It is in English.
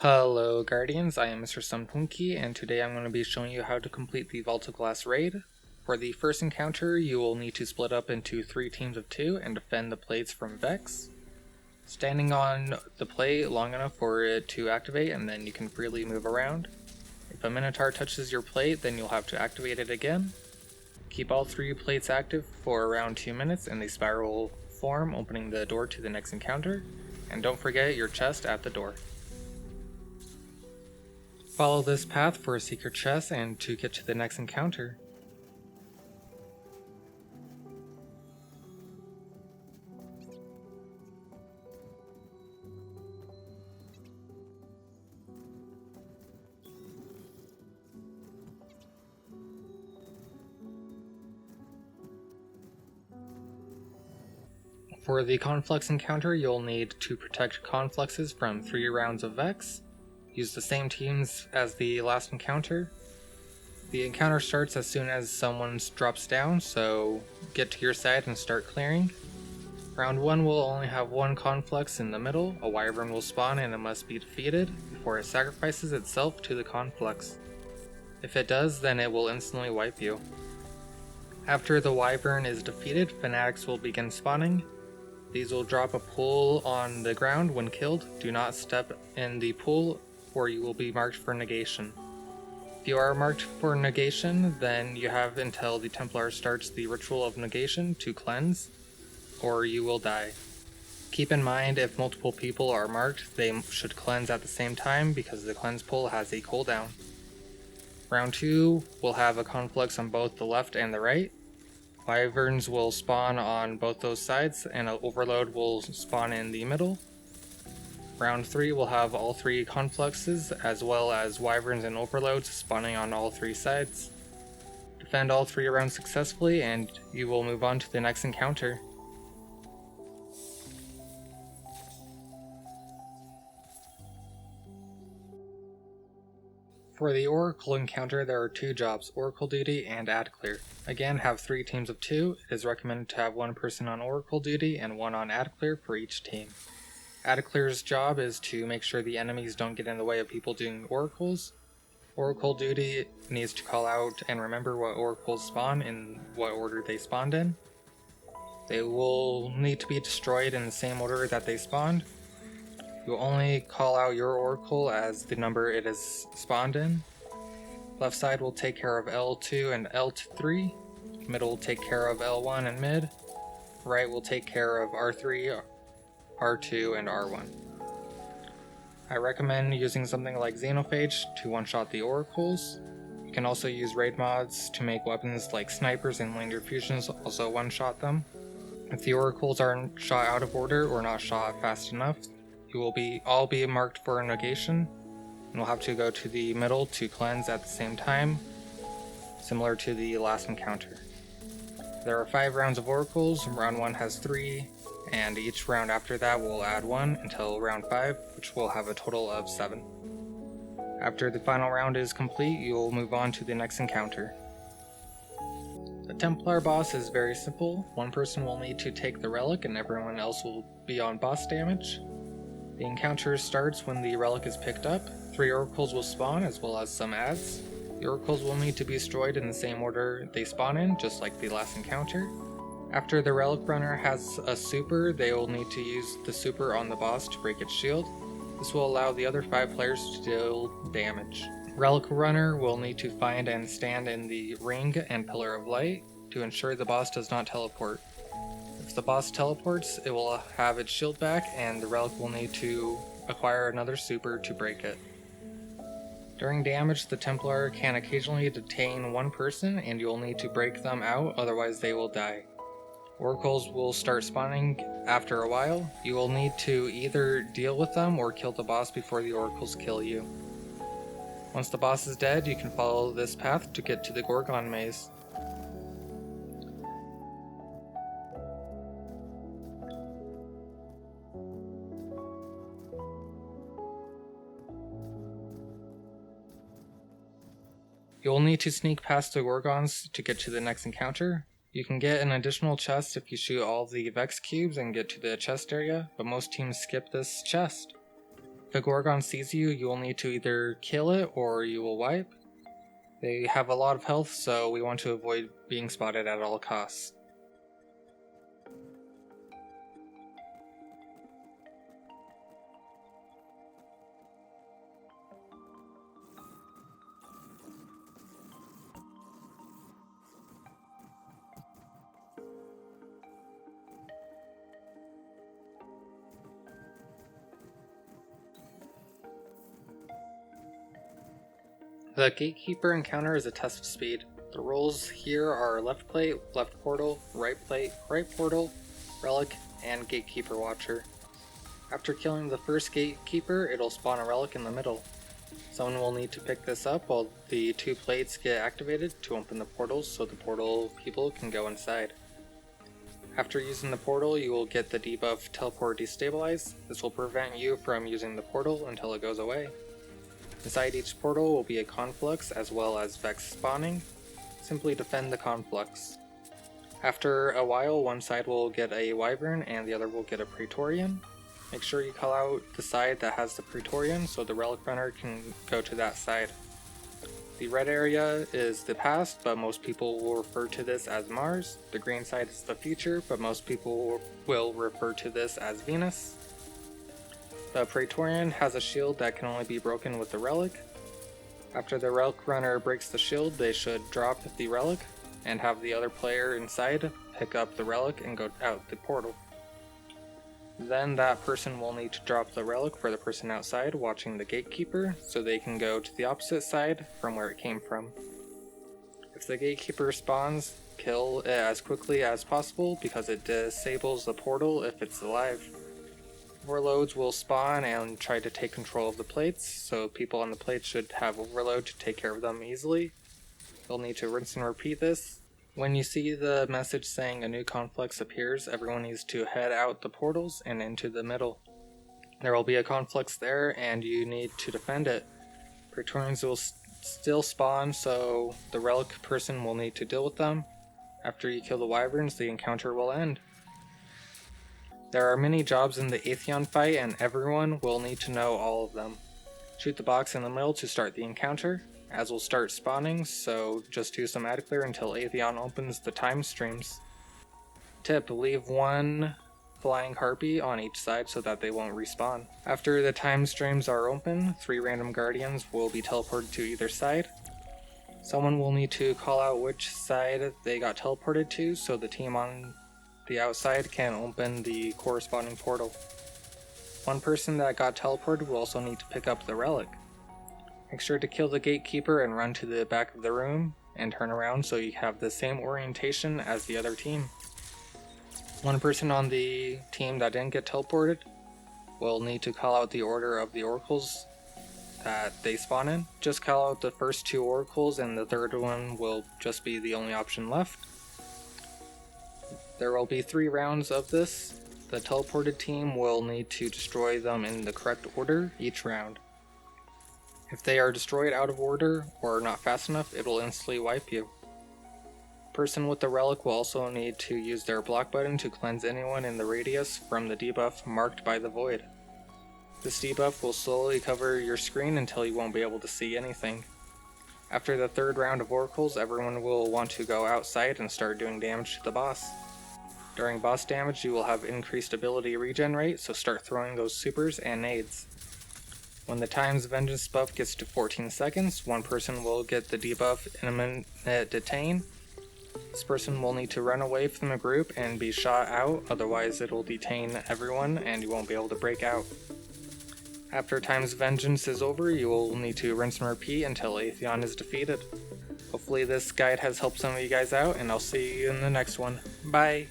Hello Guardians, I am Mr. Sunpunky, and today I'm going to be showing you how to complete the Vault of Glass raid. For the first encounter, you will need to split up into 3 teams of 2 and defend the plates from Vex. Standing on the plate long enough for it to activate, and then you can freely move around. If a Minotaur touches your plate, then you'll have to activate it again. Keep all 3 plates active for around 2 minutes in the spiral form, opening the door to the next encounter, and don't forget your chest at the door. Follow this path for a secret chest and to get to the next encounter. For the Conflux encounter, you'll need to protect Confluxes from 3 rounds of Vex. Use the same teams as the last encounter. The encounter starts as soon as someone drops down, so get to your side and start clearing. Round 1 will only have 1 Conflux in the middle. A Wyvern will spawn and it must be defeated before it sacrifices itself to the Conflux. If it does, then it will instantly wipe you. After the Wyvern is defeated, Fanatics will begin spawning. These will drop a pool on the ground when killed. Do not step in the pool or you will be marked for negation. If you are marked for negation, then you have until the Templar starts the ritual of negation to cleanse, or you will die. Keep in mind, if multiple people are marked, they should cleanse at the same time because the cleanse pool has a cooldown. Round 2 will have a conflux on both the left and the right. Wyverns will spawn on both those sides, and an overload will spawn in the middle. Round 3 will have all 3 confluxes, as well as wyverns and overloads spawning on all 3 sides. Defend all 3 rounds successfully, and you will move on to the next encounter. For the Oracle encounter, there are 2 jobs, Oracle duty and ad clear. Again, have 3 teams of 2. It is recommended to have 1 person on Oracle duty and 1 on ad clear for each team. Ad clear's job is to make sure the enemies don't get in the way of people doing oracles. Oracle duty needs to call out and remember what oracles spawn in what order they spawned in. They will need to be destroyed in the same order that they spawned. You will only call out your oracle as the number it is spawned in. Left side will take care of L2 and L3. Middle will take care of L1 and mid. Right will take care of R3, R2, and R1. I recommend using something like Xenophage to one-shot the oracles. You can also use raid mods to make weapons like snipers and laser fusions also one-shot them. If the oracles are shot out of order or not shot fast enough, you will all be marked for a negation, and will have to go to the middle to cleanse at the same time, similar to the last encounter. There are 5 rounds of oracles. Round 1 has 3, and each round after that will add 1 until round 5, which will have a total of 7. After the final round is complete, you will move on to the next encounter. The Templar boss is very simple. 1 person will need to take the relic and everyone else will be on boss damage. The encounter starts when the relic is picked up. 3 oracles will spawn as well as some adds. The oracles will need to be destroyed in the same order they spawn in, just like the last encounter. After the relic runner has a super, they will need to use the super on the boss to break its shield. This will allow the other 5 players to deal damage. Relic runner will need to find and stand in the ring and pillar of light to ensure the boss does not teleport. If the boss teleports, it will have its shield back and the relic will need to acquire another super to break it. During damage, the Templar can occasionally detain 1 person and you'll need to break them out, otherwise they will die. Oracles will start spawning after a while. You will need to either deal with them or kill the boss before the oracles kill you. Once the boss is dead, you can follow this path to get to the Gorgon maze. You will need to sneak past the Gorgons to get to the next encounter. You can get an additional chest if you shoot all the Vex cubes and get to the chest area, but most teams skip this chest. If a Gorgon sees you, you will need to either kill it or you will wipe. They have a lot of health, so we want to avoid being spotted at all costs. The Gatekeeper encounter is a test of speed. The rules here are left plate, left portal, right plate, right portal, relic, and Gatekeeper Watcher. After killing the first Gatekeeper, it'll spawn a relic in the middle. Someone will need to pick this up while the 2 plates get activated to open the portals so the portal people can go inside. After using the portal, you will get the debuff Teleport Destabilize. This will prevent you from using the portal until it goes away. Inside each portal will be a Conflux as well as Vex spawning. Simply defend the Conflux. After a while, one side will get a Wyvern and the other will get a Praetorian. Make sure you call out the side that has the Praetorian so the Relic Runner can go to that side. The red area is the past, but most people will refer to this as Mars. The green side is the future, but most people will refer to this as Venus. The Praetorian has a shield that can only be broken with the relic. After the Relic Runner breaks the shield, they should drop the relic and have the other player inside pick up the relic and go out the portal. Then that person will need to drop the relic for the person outside watching the Gatekeeper so they can go to the opposite side from where it came from. If the Gatekeeper spawns, kill it as quickly as possible because it disables the portal if it's alive. Overloads will spawn and try to take control of the plates, so people on the plates should have overload to take care of them easily. You'll need to rinse and repeat this. When you see the message saying a new conflux appears, everyone needs to head out the portals and into the middle. There will be a conflux there and you need to defend it. Praetorians will still spawn, so the relic person will need to deal with them. After you kill the wyverns, the encounter will end. There are many jobs in the Atheon fight and everyone will need to know all of them. Shoot the box in the middle to start the encounter, as will start spawning, so just do some ad clear until Atheon opens the time streams. Tip: leave one flying harpy on each side so that they won't respawn. After the time streams are open, 3 random guardians will be teleported to either side. Someone will need to call out which side they got teleported to so the team on the outside can open the corresponding portal. One person that got teleported will also need to pick up the relic. Make sure to kill the Gatekeeper and run to the back of the room and turn around so you have the same orientation as the other team. One person on the team that didn't get teleported will need to call out the order of the oracles that they spawn in. Just call out the first 2 oracles and the third one will just be the only option left. There will be 3 rounds of this. The teleported team will need to destroy them in the correct order each round. If they are destroyed out of order or not fast enough, it will instantly wipe you. The person with the relic will also need to use their block button to cleanse anyone in the radius from the debuff marked by the void. This debuff will slowly cover your screen until you won't be able to see anything. After the 3rd round of oracles, everyone will want to go outside and start doing damage to the boss. During boss damage, you will have increased ability regen rate, so start throwing those supers and nades. When the Time's Vengeance buff gets to 14 seconds, one person will get the debuff Imminent Detain. This person will need to run away from the group and be shot out, otherwise it will detain everyone and you won't be able to break out. After Time's Vengeance is over, you will need to rinse and repeat until Atheon is defeated. Hopefully this guide has helped some of you guys out, and I'll see you in the next one. Bye!